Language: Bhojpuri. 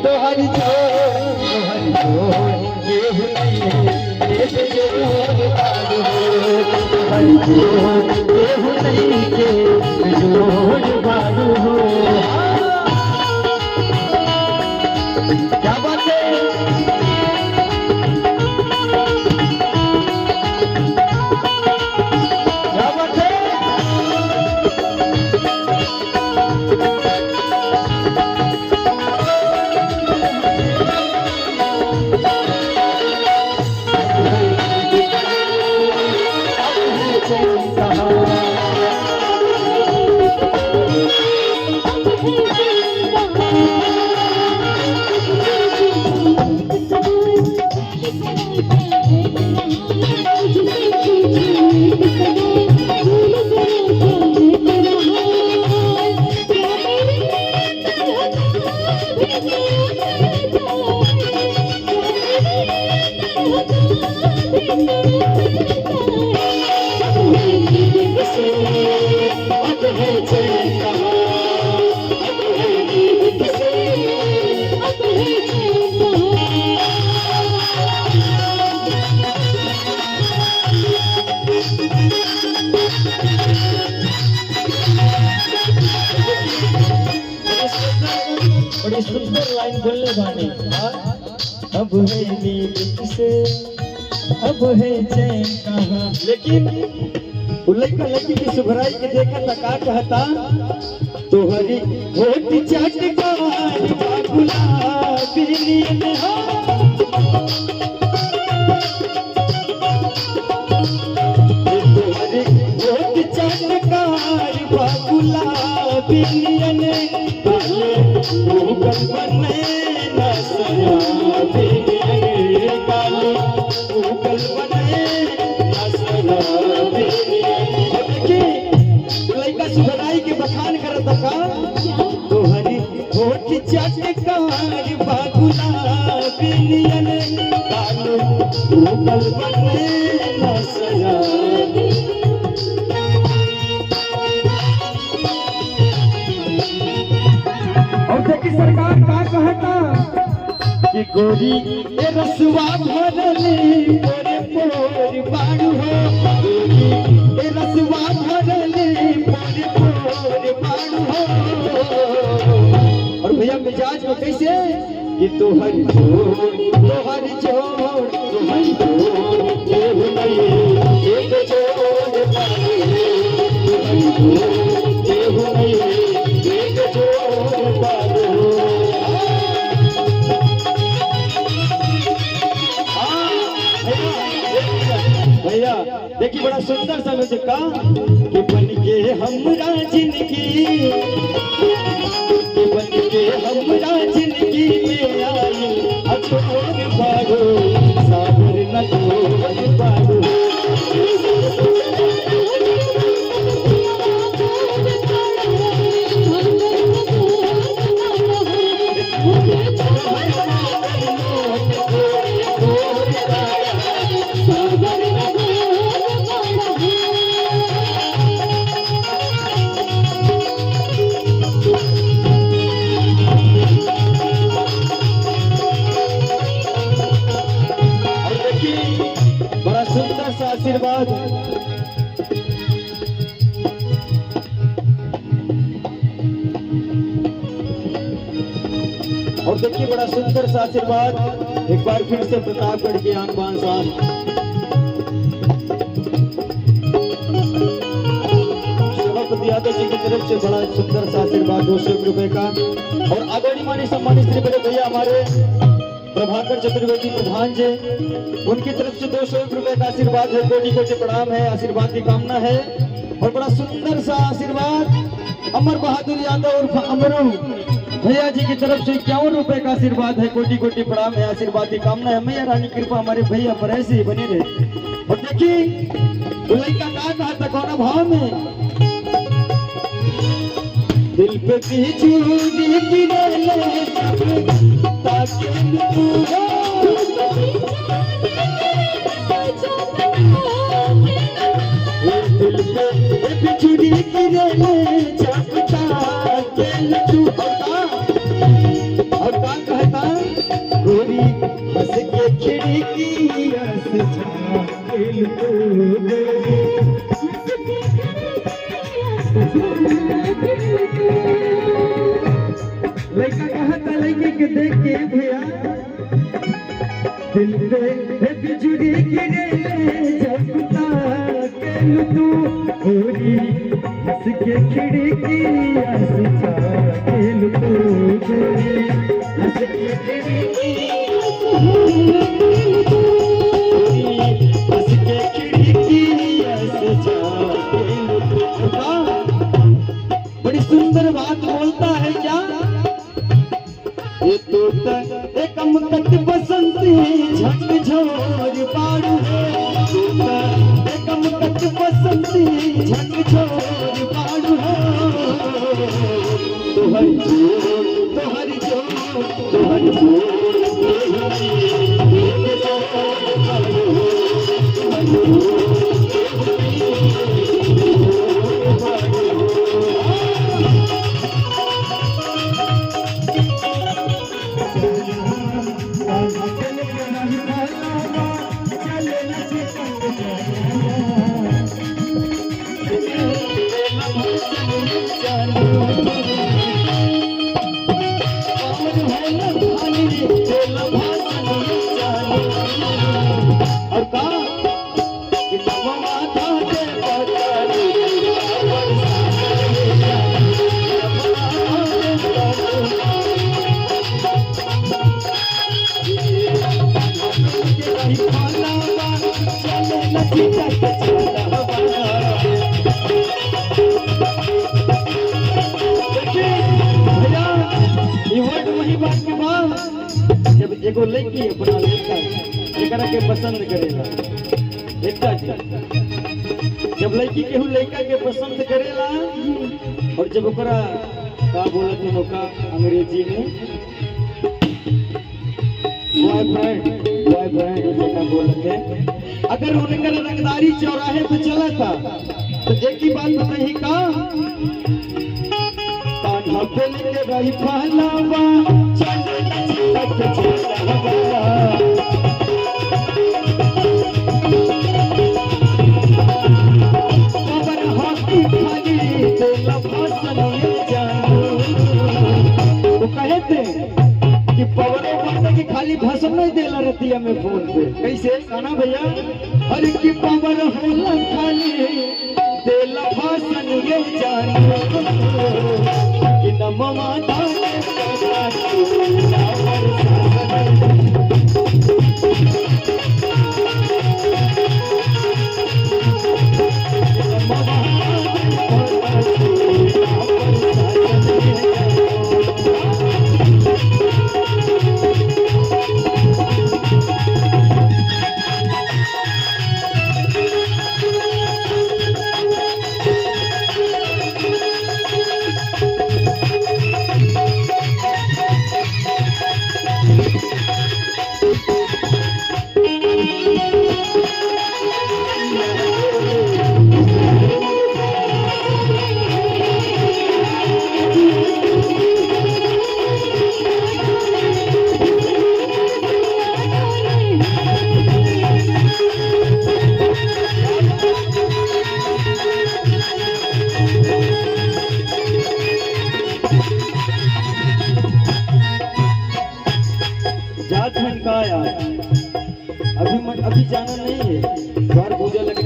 तोहरी जोड़ तोहरी जोड़ केहू नहीं के जोड़ बारू हो तोहरी जोड़ केहू नहीं के जोड़ बारू हो। क्या बात है बड़ी सुंदर लाइन बोलने वाली। अब है नींद किसे अब है चैन कहाँ। लेकिन लड़का लड़की की सुभराई के देखा था का कहता तोहरी होठ चटकार गुलाबी नींद हो तोहरी होठ चटकार गुलाबी नींद मुगल बने न शराबी काली मुगल बने न शराबी। लड़का सुधराई के बखान करता का तोहरी होठ चटकार गुलाबी नियन काली मुगल बने न शराबी। सरकार का कहता कि गोरी ए रसवा भरले पोरे पोर बाड़ू हो गोरी ए रसवा भरले पोरे पोर बाड़ू हो। और भैया मिजाज में कैसे कि तोहरी जोड़ तोहरी जोड़ तोहरी जोड़ केहू नहीं एक जोड़ बाड़ू तोहरी जोड़ केहू नहीं एक जोड़ बाड़ू। भैया देखिए बड़ा सुंदर सा मुझे का कि बन के हमरा जिंदगी कि बन के हमरा जिंदगी में आई अछोर बाड़ू सागर न छोड़ बाड़ू। बड़ा सुंदर सा आशीर्वाद और देखिए बड़ा सुंदर सा आशीर्वाद एक बार फिर से प्रतापगढ़ के आन बान शान सभापति यादव जी की तरफ से बड़ा सुंदर सा आशीर्वाद 200 रुपए का। और आदरणीय माननीय सम्मानित श्री बड़े भैया हमारे प्रभाकर चतुर्वेदी प्रधान जी उनकी तरफ से 200 रुपए का आशीर्वाद है। कोटि कोटि प्रणाम है आशीर्वाद की कामना है। और बड़ा सुंदर सा आशीर्वाद अमर बहादुर यादव उर्फ अमरू भैया जी की तरफ से 51 रुपए का आशीर्वाद है। कोटि कोटि प्रणाम है आशीर्वाद की कामना है। मैया रानी कृपा हमारे भैया पर ऐसे ही बने रहे। और देखिए लड़का कहा था कौन भाव में दिल पे बिजली गिरे ताकि दिल पे बिजली गिरे चाहता के तू गोरी हंस के खिड़किया से झाँकिल तू गोरी। लड़का कहा था लड़के के देख के भैया दिल पे बिजुरी गिरे जगता के तू गोरी हंस के खिड़किया से झाँकिल तू गोरी। हंस के खिड़किया हंस के खिड़किया से झाँकिल तू। बड़ी सुंदर बात बोलता है क्या ये तो एक अमकट बसंती झकझोर पारू है। एक अमकट बसंती झकझोर पारू है। तोहर जोर तोहर जोर तोहर जोर जब एगो लड़की अपना लड़का एकरा के पसंद करेला एकटा जब लड़की केहू लड़का के पसंद करेला और जब ओकरा का बोलत है ओका अंग्रेजी में बॉयफ्रेंड का बोलत है। अगर उनकर रंगदारी चौराहे पे चला था तो एक ही बात बताई का कान्हा पे लेके रही पहलावा चले तक चला खबर हाथी खाली तेला भाषण में जानू। वो कहते कि पवन बात की खाली भाषण नहीं देला रतिया में फोन पे कैसे गाना भैया अरे कि पवन होला खाली देला भाषण ये जानू कि नमवा दाने अभी जाना नहीं है, द्वार पूजा लग